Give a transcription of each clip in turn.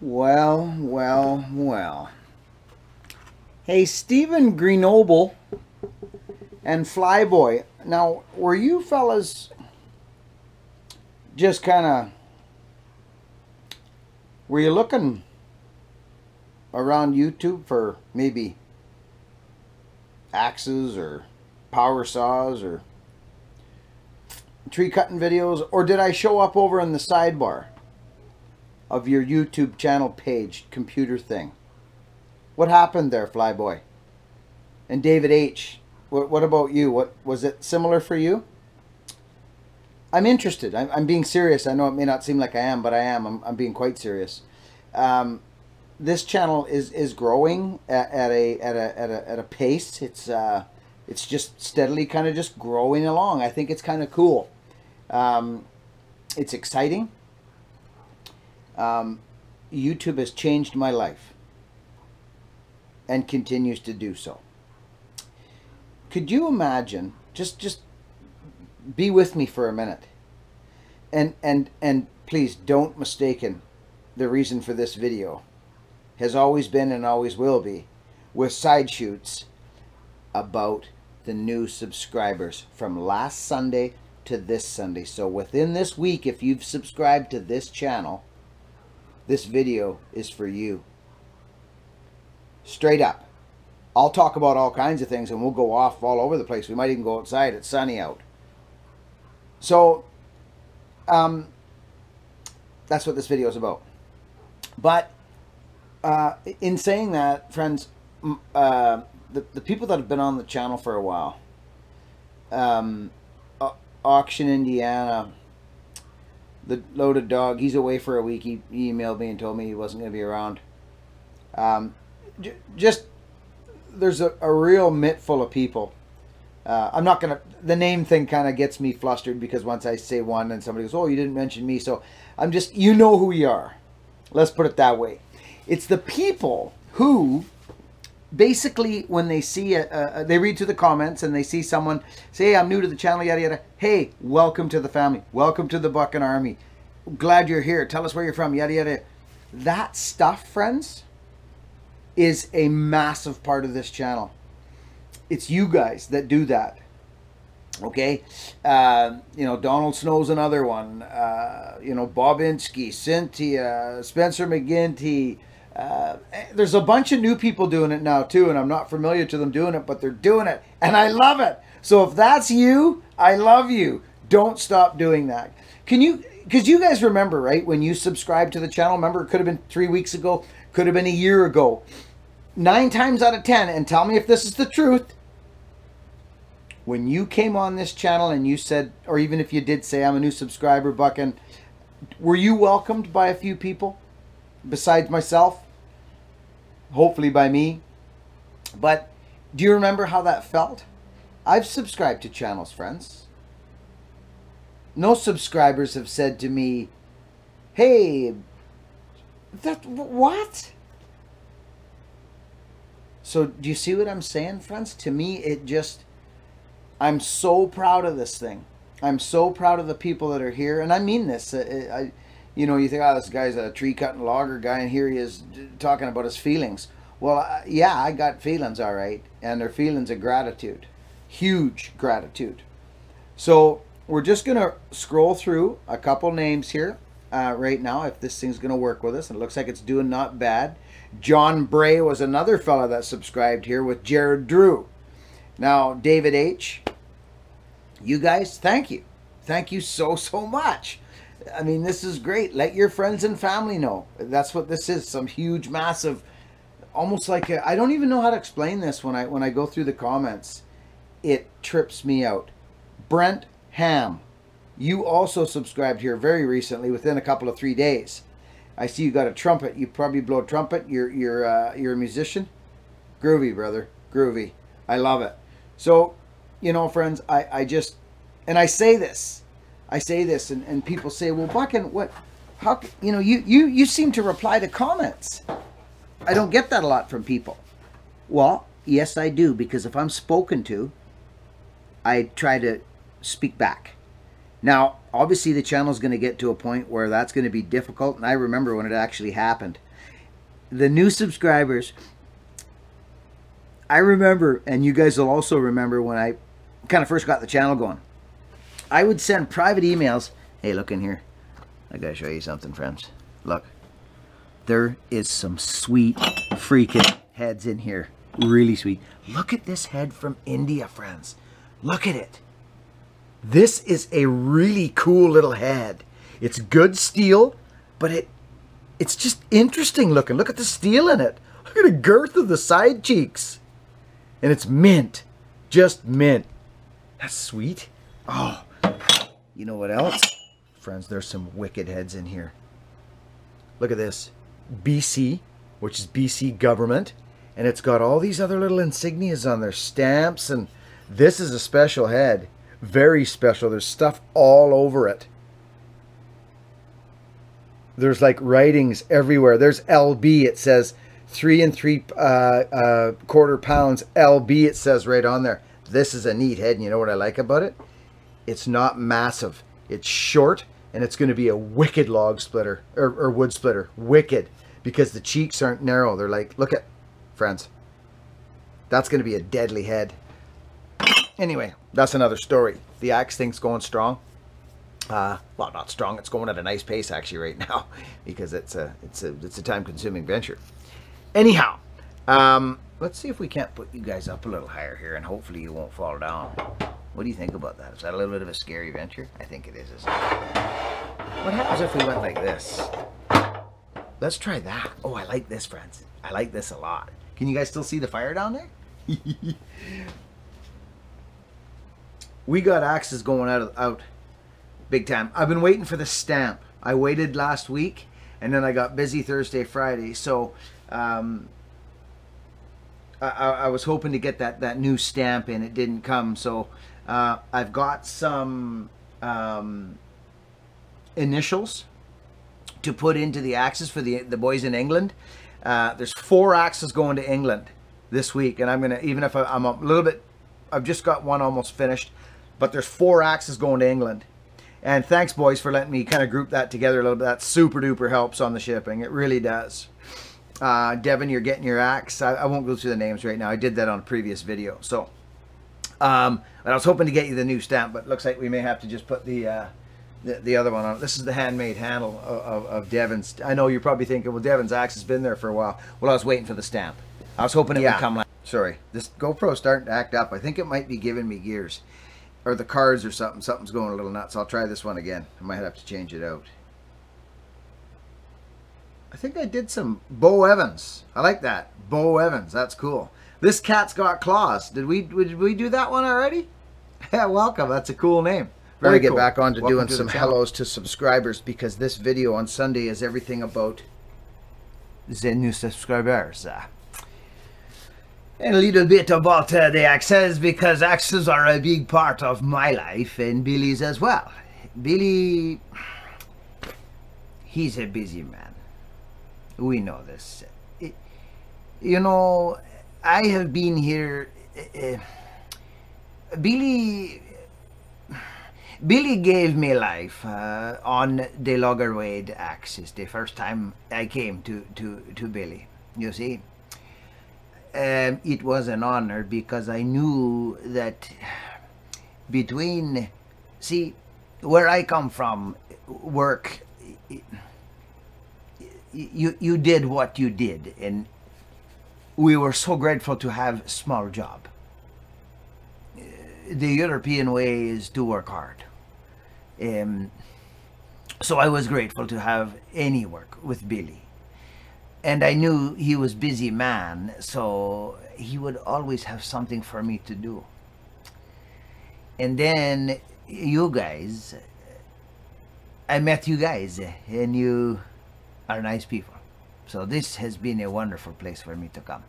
Well, well, well. Hey, Stephen Grenoble and Flyboy. Now, were you fellas just kind of, were you looking around YouTube for maybe axes or power saws or tree cutting videos? Or did I show up over in the sidebar of your YouTube channel page, computer thing? What happened there, Flyboy? And David H., what about you? What was it similar for you? I'm interested. I'm being serious. I know it may not seem like I am, but I am. I'm being quite serious. This channel is growing at a pace. It's just steadily kind of just growing along. I think it's kind of cool. It's exciting. YouTube has changed my life and continues to do so. Could you imagine, just be with me for a minute, and please don't mistaken the reason for this video has always been and always will be with side shoots about the new subscribers from last Sunday to this Sunday. So within this week, if you've subscribed to this channel, this video is for you. Straight up. I'll talk about all kinds of things and we'll go off all over the place. We might even go outside. It's sunny out. So, that's what this video is about. But in saying that, friends, the people that have been on the channel for a while, Auction Indiana, the Loaded Dog, he's away for a week. He emailed me and told me he wasn't going to be around. Just there's a real mitt full of people. I'm not going to, the name thing kind of gets me flustered because once I say one and somebody goes, oh, you didn't mention me. So I'm just, you know who you are. Let's put it that way. It's the people who basically when they see, they read through the comments and they see someone say, hey, I'm new to the channel, yada, yada. Hey, welcome to the family. Welcome to the Bucking Army. Glad you're here. Tell us where you're from, yada, yada. That stuff, friends, is a massive part of this channel. It's you guys that do that. Okay? You know, Donald Snow's another one. You know, Bob Insky, Cynthia, Spencer McGinty. There's a bunch of new people doing it now too, and I'm not familiar to them doing it, but they're doing it, and I love it. So if that's you, I love you. Don't stop doing that. Can you, because you guys remember, right, when you subscribed to the channel, remember, it could have been 3 weeks ago, could have been a year ago. 9 times out of 10, and tell me if this is the truth, when you came on this channel and you said, or even if you did say, I'm a new subscriber, Bucking, were you welcomed by a few people besides myself? Hopefully by me. But do you remember how that felt? I've subscribed to channels, friends. No subscribers have said to me, hey, what? So do you see what I'm saying, friends? To me, it just, I'm so proud of this thing. I'm so proud of the people that are here. And I mean this. You know, you think, oh, this guy's a tree cutting logger guy, and here he is talking about his feelings. Well, yeah, I got feelings, all right. And they're feelings of gratitude. Huge gratitude. So we're just going to scroll through a couple names here right now, if this thing's going to work with us. And it looks like it's doing not bad. John Bray was another fella that subscribed here with Jared Drew. Now, David H., you guys, thank you. Thank you so, so much. I mean, this is great. Let your friends and family know. That's what this is. Some huge, massive, almost like I don't even know how to explain this when I go through the comments. It trips me out. Brent Ham, you also subscribed here very recently, within a couple of 3 days. I see you got a trumpet. You probably blow a trumpet. You're a musician. Groovy, brother. Groovy. I love it. So, you know, friends, I just, and I say this, and people say, well, Bucking, what, how, you know, you seem to reply to comments. I don't get that a lot from people. Well, yes, I do, because if I'm spoken to, I try to speak back. Now, obviously the channel is going to get to a point where that's going to be difficult, and I remember when it actually happened. the new subscribers, I remember, and you guys will also remember when I kind of first got the channel going, I would send private emails. Hey, look in here. I gotta show you something, friends. Look. There is some sweet freaking heads in here. Really sweet. Look at this head from India, friends. Look at it. This is a really cool little head. It's good steel, but it's just interesting looking. Look at the steel in it. Look at the girth of the side cheeks. And it's mint. Just mint. That's sweet. Oh, you know what else? Friends, there's some wicked heads in here. Look at this. BC, which is BC government. And it's got all these other little insignias on there. Stamps. And this is a special head. Very special. There's stuff all over it. There's like writings everywhere. There's LB. It says 3 3/4 pounds. LB, it says right on there. This is a neat head. And you know what I like about it? It's not massive. It's short. And it's going to be a wicked log splitter. Or wood splitter. Wicked. Because the cheeks aren't narrow. They're like, look at, friends. That's going to be a deadly head. Anyway, that's another story. The axe thing's going strong. Well, not strong. It's going at a nice pace actually right now, because it's a time-consuming venture. Anyhow, let's see if we can't put you guys up a little higher here, and hopefully you won't fall down. What do you think about that? Is that a little bit of a scary venture? I think it is. Isn't it? What happens if we went like this? Let's try that. Oh, I like this, friends. I like this a lot. Can you guys still see the fire down there? We got axes going out big time. I've been waiting for the stamp. I waited last week, and then I got busy Thursday, Friday. So I was hoping to get that new stamp, and it didn't come. So I've got some initials to put into the axes for the boys in England. There's 4 axes going to England this week, and I'm gonna, even if I'm a little bit, I've just got one almost finished, but there's 4 axes going to England. And thanks, boys, for letting me kind of group that together a little bit. That super duper helps on the shipping. It really does. Devin, you're getting your axe. I won't go through the names right now. I did that on a previous video. So, but I was hoping to get you the new stamp, but looks like we may have to just put the other one on. This is the handmade handle of Devin's. I know you're probably thinking, well, Devin's axe has been there for a while. Well, I was waiting for the stamp. I was hoping it would come. Sorry, this GoPro's starting to act up. I think it might be giving me gears. Or the cards or something. Something's going a little nuts. I'll try this one again. I might have to change it out. I think I did some Bo Evans. I like that. Bo Evans. That's cool. This cat's got claws. Did we do that one already? Yeah, welcome. That's a cool name. Very cool. Get back on to doing some hellos to subscribers, because this video on Sunday is everything about the new subscribers. And a little bit about the axes, because axes are a big part of my life and Billy's as well. Billy, he's a busy man. We know this. You know, I have been here. Billy gave me life on the Loggerwade axis the first time I came to Billy, you see. It was an honor, because I knew that between, see, where I come from, work, you did what you did, and we were so grateful to have a small job. The European way is to work hard. So I was grateful to have any work with Billy. And I knew he was a busy man, so he would always have something for me to do. And then you guys, I met you guys, and you are nice people. So this has been a wonderful place for me to come.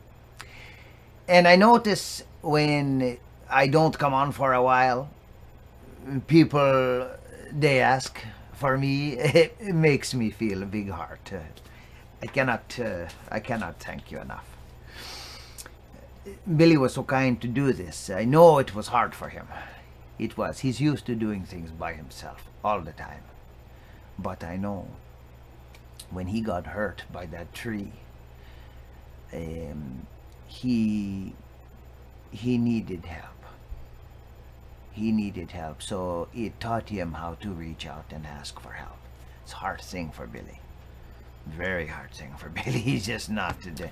And I notice when I don't come on for a while, people, they ask for me. It makes me feel a big heart. I cannot thank you enough. Billy was so kind to do this. I know it was hard for him. It was. He's used to doing things by himself all the time. But I know when he got hurt by that tree, he needed help. He needed help, so it taught him how to reach out and ask for help. It's a hard thing for Billy. Very hard thing for Billy. He's just not today.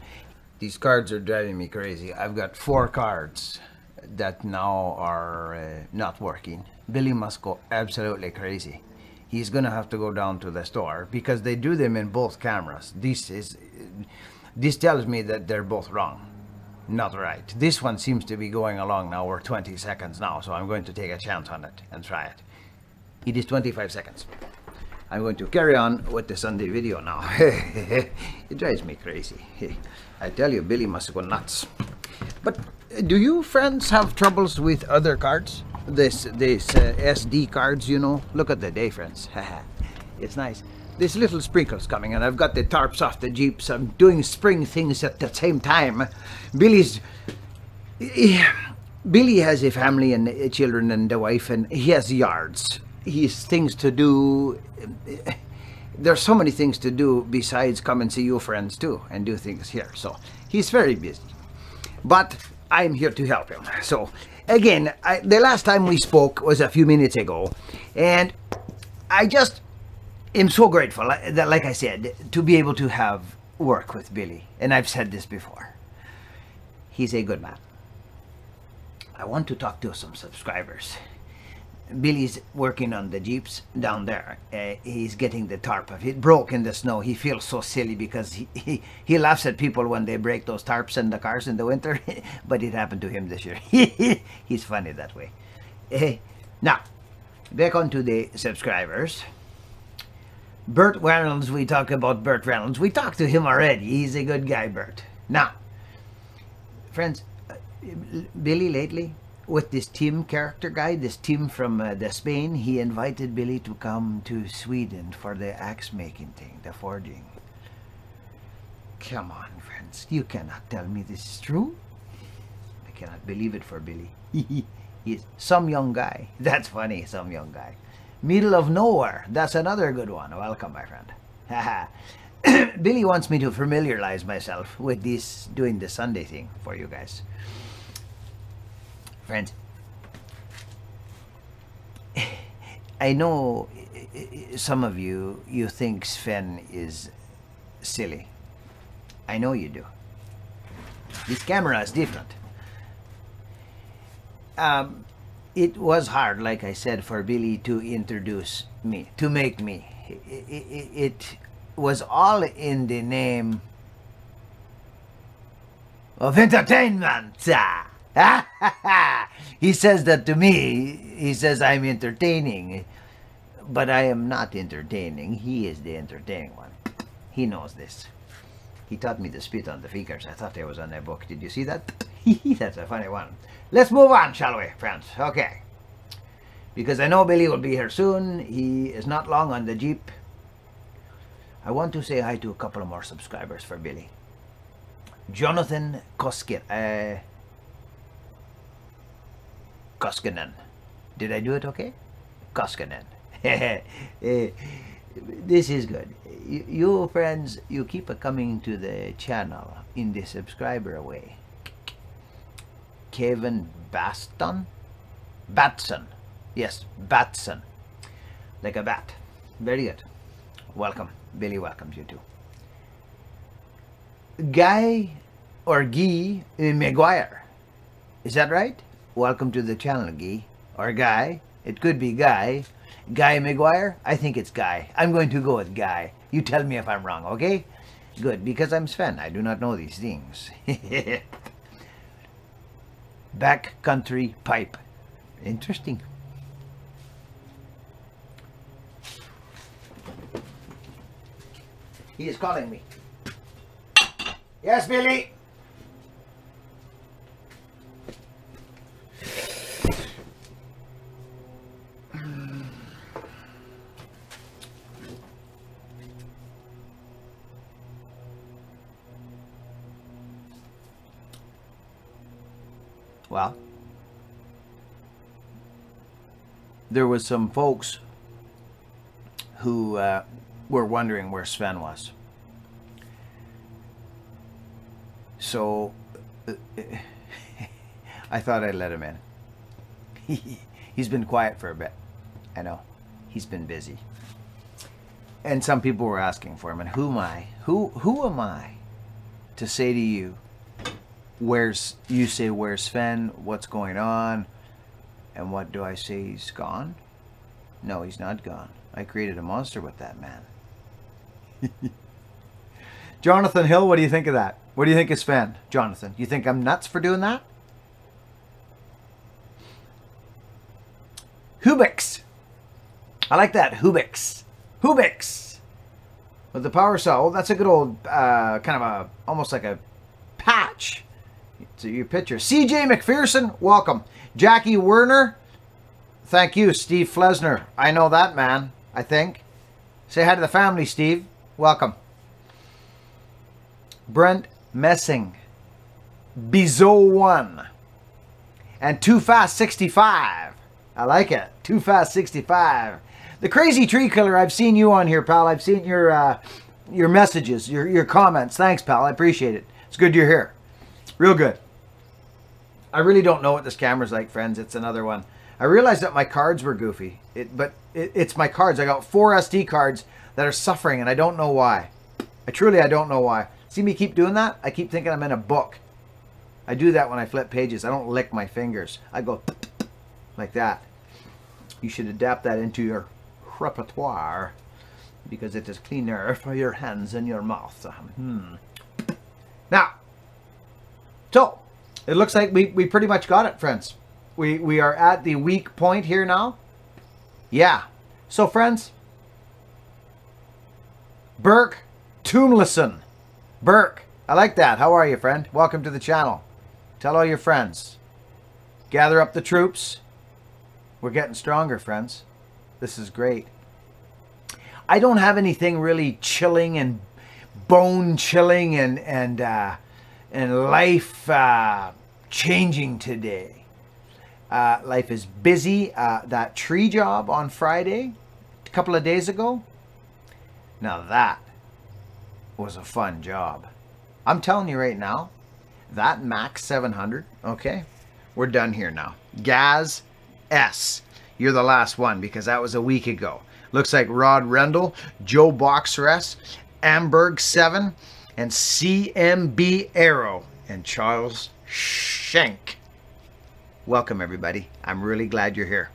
These cards are driving me crazy. I've got 4 cards that now are not working. Billy must go absolutely crazy. He's gonna have to go down to the store because they do them in both cameras. This tells me that they're both wrong, not right. This one seems to be going along now. We're 20 seconds now, so I'm going to take a chance on it and try it. It is 25 seconds. I'm going to carry on with the Sunday video now. It drives me crazy. I tell you, Billy must go nuts. But do you friends have troubles with other cards? This SD cards, you know? Look at the day, friends. It's nice. There's little sprinkles coming, and I've got the tarps off the Jeeps. I'm doing spring things at the same time. Billy has a family and children and a wife, and he has yards. He has things to do. There's so many things to do besides come and see you friends too and do things here. So he's very busy. But I'm here to help him. So again, the last time we spoke was a few minutes ago, and I just am so grateful that, like I said, to be able to have work with Billy. And I've said this before. He's a good man. I want to talk to some subscribers. Billy's working on the Jeeps down there. He's getting the tarp of it broke in the snow. He feels so silly because he laughs at people when they break those tarps in the cars in the winter. But it happened to him this year. He's funny that way. Now, back on to the subscribers. Burt Reynolds, we talked about Burt Reynolds. We talked to him already. He's a good guy, Burt. Now, friends, Billy lately, with this Tim character guy, this Tim from the Spain, he invited Billy to come to Sweden for the axe making thing, the forging. Come on, friends, you cannot tell me this is true. I cannot believe it for Billy. He's some young guy. That's funny, some young guy. Middle of nowhere. That's another good one. Welcome, my friend. Billy wants me to familiarize myself with this, doing the Sunday thing for you guys. Friends, I know some of you think Sven is silly. I know you do. This camera is different. It was hard, like I said, for Billy to introduce me, to make me. It was all in the name of entertainment. He says that to me. He says I'm entertaining, but I am not entertaining. He is the entertaining one. He knows this. He taught me to spit on the fingers. I thought it was on a book. Did you see that? That's a funny one. Let's move on, shall we, friends? Okay. Because I know Billy will be here soon. He is not long on the Jeep. I want to say hi to a couple of more subscribers for Billy. Jonathan Koskinen. Did I do it okay? Koskinen. This is good. You friends, you keep coming to the channel in the subscriber way. Kevin Batson? Yes, Batson. Like a bat. Very good. Welcome. Billy welcomes you too. Guy or Guy Maguire. Is that right? Welcome to the channel, Guy. Or Guy. It could be Guy. Guy Maguire? I think it's Guy. I'm going to go with Guy. You tell me if I'm wrong, okay? Good, because I'm Sven. I do not know these things. Backcountry pipe. Interesting. He is calling me. Yes, Billy? Well, there was some folks who were wondering where Sven was. So I thought I'd let him in. He's been quiet for a bit. I know. He's been busy. And some people were asking for him. And who am I? Who am I to say to you, where's Sven? What's going on? And what do I say? He's gone? No, he's not gone. I created a monster with that man. Jonathan Hill, what do you think of that? What do you think of Sven? Jonathan, you think I'm nuts for doing that? Hubix. I like that. Hubix. Hubix. With the power saw. Oh, that's a good old, kind of a, almost like a patch to your picture. CJ McPherson, welcome. Jackie Werner, thank you. Steve Flesner, I know that man, I think. Say hi to the family, Steve. Welcome. Brent Messing. Bizot 1. And Too Fast 65. I like it. Too Fast 65. The Crazy Tree Killer, I've seen you on here, pal. I've seen your messages, your comments. Thanks, pal. I appreciate it. It's good you're here. Real good. I really don't know what this camera's like, friends. It's another one. I realized that my cards were goofy. It's my cards. I got 4 SD cards that are suffering, and I don't know why. I don't know why. See me keep doing that? I keep thinking I'm in a book. I do that when I flip pages. I don't lick my fingers. I go like that. You should adapt that into your repertoire because it is cleaner for your hands and your mouth. Now, so it looks like we pretty much got it, friends. We are at the weak point here now. Yeah. So, friends, Burke Toomlison. Burke, I like that. How are you, friend? Welcome to the channel. Tell all your friends. Gather up the troops. We're getting stronger, friends. This is great. I don't have anything really chilling and bone chilling and life changing today. Life is busy. That tree job on Friday, a couple of days ago. Now that was a fun job. I'm telling you right now, that Max 700, okay, we're done here now. Gaz S, you're the last one because that was a week ago. Looks like Rod Rendell, Joe Boxress, Amberg 7, and CMB Arrow, and Charles Schenk. Welcome, everybody. I'm really glad you're here.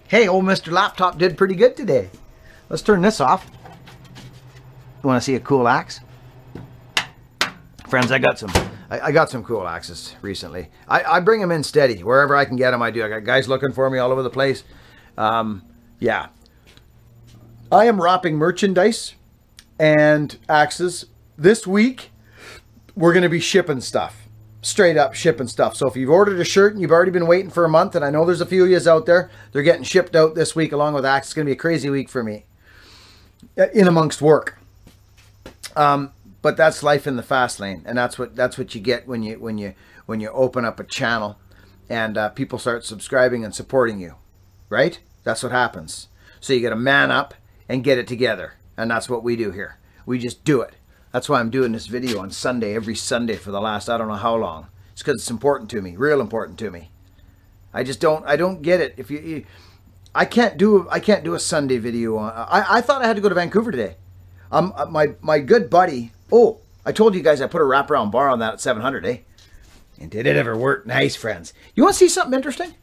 Hey, old Mr. Laptop did pretty good today. Let's turn this off. You want to see a cool axe? Friends, I got some cool axes recently. I bring them in steady. Wherever I can get them, I do. I got guys looking for me all over the place. Yeah. I am wrapping merchandise and axes. This week, we're going to be shipping stuff. Straight up shipping stuff. So if you've ordered a shirt and you've already been waiting for a month, and I know there's a few of yous out there, they're getting shipped out this week along with axes. It's going to be a crazy week for me. In amongst work. But that's life in the fast lane, and that's what you get when you open up a channel and people start subscribing and supporting you, right? That's what happens. So you got to man up and get it together, and that's what we do here. We just do it. That's why I'm doing this video on Sunday, every Sunday for the last I don't know how long. It's because it's important to me, real important to me. I don't get it. If I can't do a Sunday video on. I thought I had to go to Vancouver today. My good buddy. Oh, I told you guys I put a wraparound bar on that at 700, eh? And did it ever work? Nice, friends. You want to see something interesting?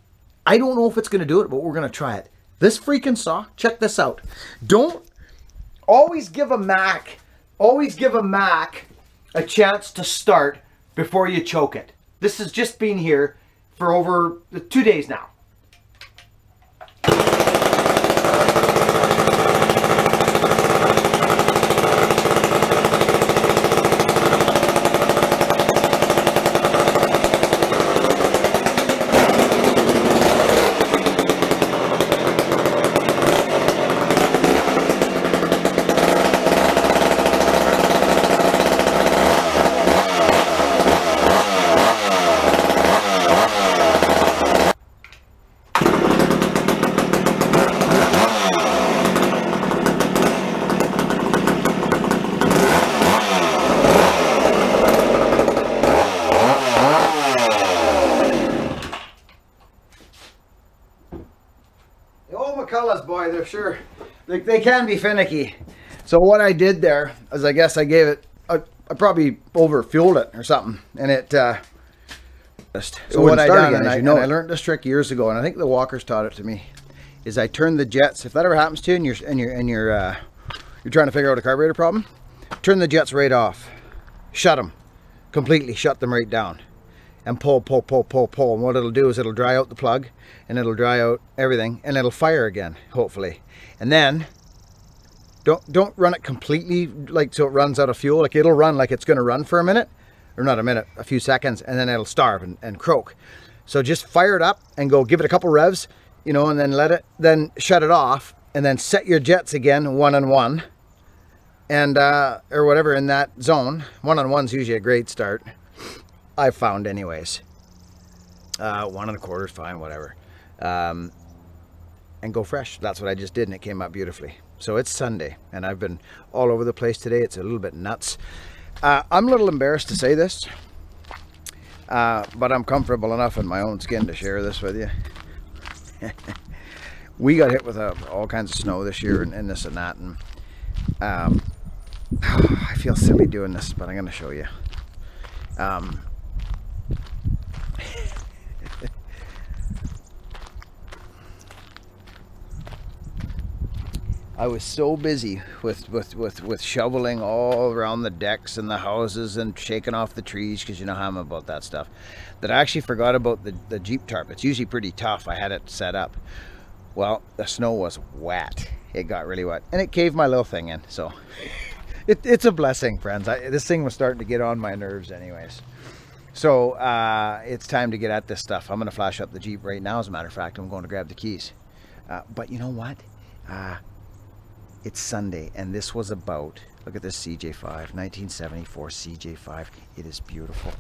I don't know if it's going to do it, but we're going to try it. This freaking saw, check this out. Don't always give a Mac a chance to start before you choke it. This has just been here for over 2 days now. McCullough's, boy, they're sure, they can be finicky. So what I did there is I guess I gave it, I probably over fueled it or something, and it, so what I done, again, and I learned this trick years ago, and I think the Walkers taught it to me, is I turn the jets, if that ever happens to you and you're trying to figure out a carburetor problem, turn the jets right off, shut them, completely shut them right down, and pull, and what it'll do is it'll dry out the plug, and it'll dry out everything, and it'll fire again, hopefully. And then don't run it completely, like, so it runs out of fuel. Like, it'll run like it's going to run for a minute, or not a minute, a few seconds, and then it'll starve and croak. So just fire it up and go give it a couple revs, you know, and then then shut it off, and then set your jets again 1 on 1, and or whatever in that zone. 1 on 1's usually a great start, I've found, anyways. 1 1/4 is fine, whatever. And go fresh. That's what I just did, and it came out beautifully. So it's Sunday, and I've been all over the place today. It's a little bit nuts. I'm a little embarrassed to say this, but I'm comfortable enough in my own skin to share this with you. We got hit with all kinds of snow this year, and this and that, and I feel silly doing this, but I'm going to show you. I was so busy with shoveling all around the decks and the houses and shaking off the trees, because you know how I'm about that stuff, that I actually forgot about the Jeep tarp. It's usually pretty tough. I had it set up. Well, the snow was wet. It got really wet, and it caved my little thing in. So it's a blessing, friends. This thing was starting to get on my nerves anyways. So it's time to get at this stuff. I'm going to flash up the Jeep right now. As a matter of fact, I'm going to grab the keys. But you know what? It's Sunday, and this was about, look at this CJ5, 1974 CJ5. It is beautiful.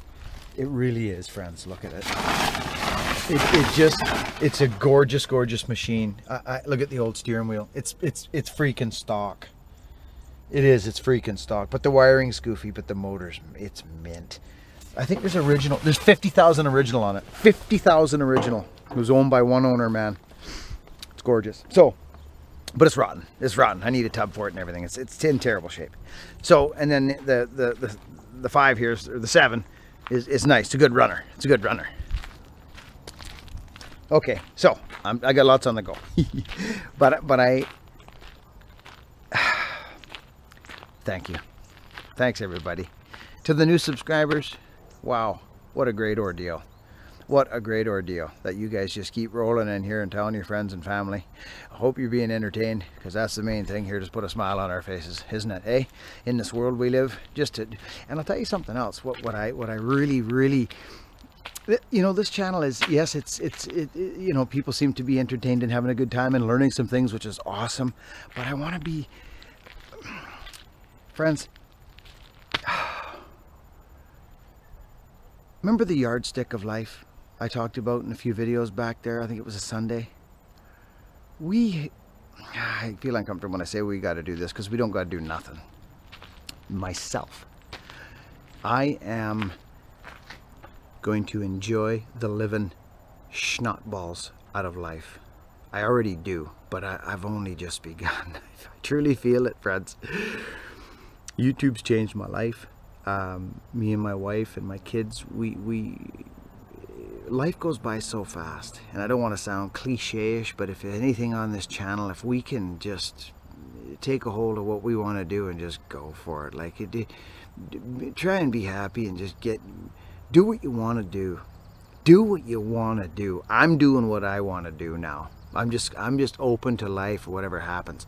It really is, friends. Look at it. It's a gorgeous, gorgeous machine. Look at the old steering wheel. It's freaking stock. It is. It's freaking stock. But the wiring's goofy, but the motor's, it's mint. I think there's 50,000 original on it. 50,000 original. It was owned by one owner, man. It's gorgeous. So, but it's rotten. It's rotten. I need a tub for it and everything. It's in terrible shape. So, and then the 5 here, or the 7, is nice. It's a good runner. It's a good runner. Okay, so I got lots on the go, but I thank you. Thanks everybody. To the new subscribers, wow, what a great ordeal. What a great ordeal that you guys just keep rolling in here and telling your friends and family. I hope you're being entertained, because that's the main thing here. Just put a smile on our faces, isn't it? Eh? In this world we live, and I'll tell you something else. What I really, you know, this channel is, yes, it you know, people seem to be entertained and having a good time and learning some things, which is awesome. But I want to be, friends. Remember the yardstick of life I talked about in a few videos back there? I think it was a Sunday. I feel uncomfortable when I say we got to do this, because we don't got to do nothing. Myself, I am going to enjoy the living schnotballs out of life. I already do, but I've only just begun. I truly feel it, friends. YouTube's changed my life. Me and my wife and my kids, life goes by so fast, and I don't want to sound cliche-ish, but if anything on this channel, if we can just take a hold of what we want to do and just go for it, like try and be happy and just do what you want to do. Do what you want to do. I'm doing what I want to do now. I'm just open to life, or whatever happens.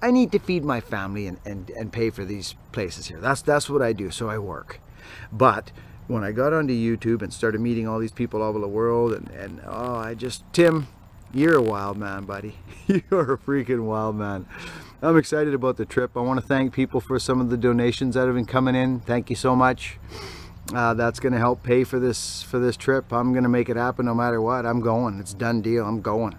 I need to feed my family and pay for these places here. That's what I do, so I work. But when I got onto YouTube and started meeting all these people all over the world, and Tim, you're a wild man, buddy. You're a freaking wild man. I'm excited about the trip. I want to thank people for some of the donations that have been coming in. Thank you so much. That's going to help pay for this trip. I'm going to make it happen no matter what. I'm going. It's a done deal. I'm going.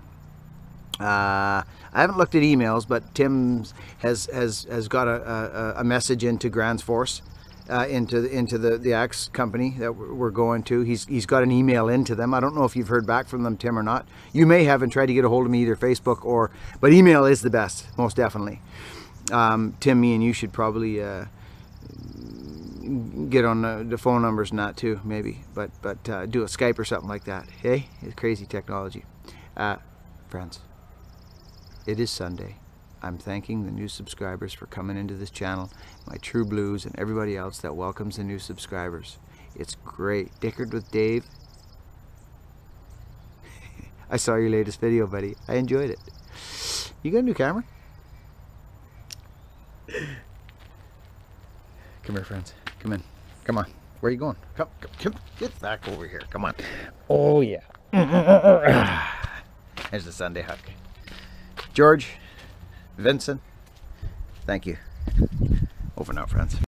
I haven't looked at emails, but Tim has got a message into Grand's Force, into the axe company that we're going to. He's got an email into them. I don't know if you've heard back from them, Tim, or not. You may have, and tried to get a hold of me either Facebook but email is the best, most definitely. Tim, me and you should probably get on the phone numbers and that too, maybe, but do a Skype or something like that. Hey, it's crazy technology. Friends, it is Sunday. I'm thanking the new subscribers for coming into this channel, my True Blues and everybody else that welcomes the new subscribers. It's great. Dickered with Dave. I saw your latest video, buddy. I enjoyed it. You got a new camera? Come here, friends. Come in. Come on. Where are you going? Come. Get back over here. Come on. Oh, yeah. There's the Sunday hug. George, Vincent, thank you. Over now, friends.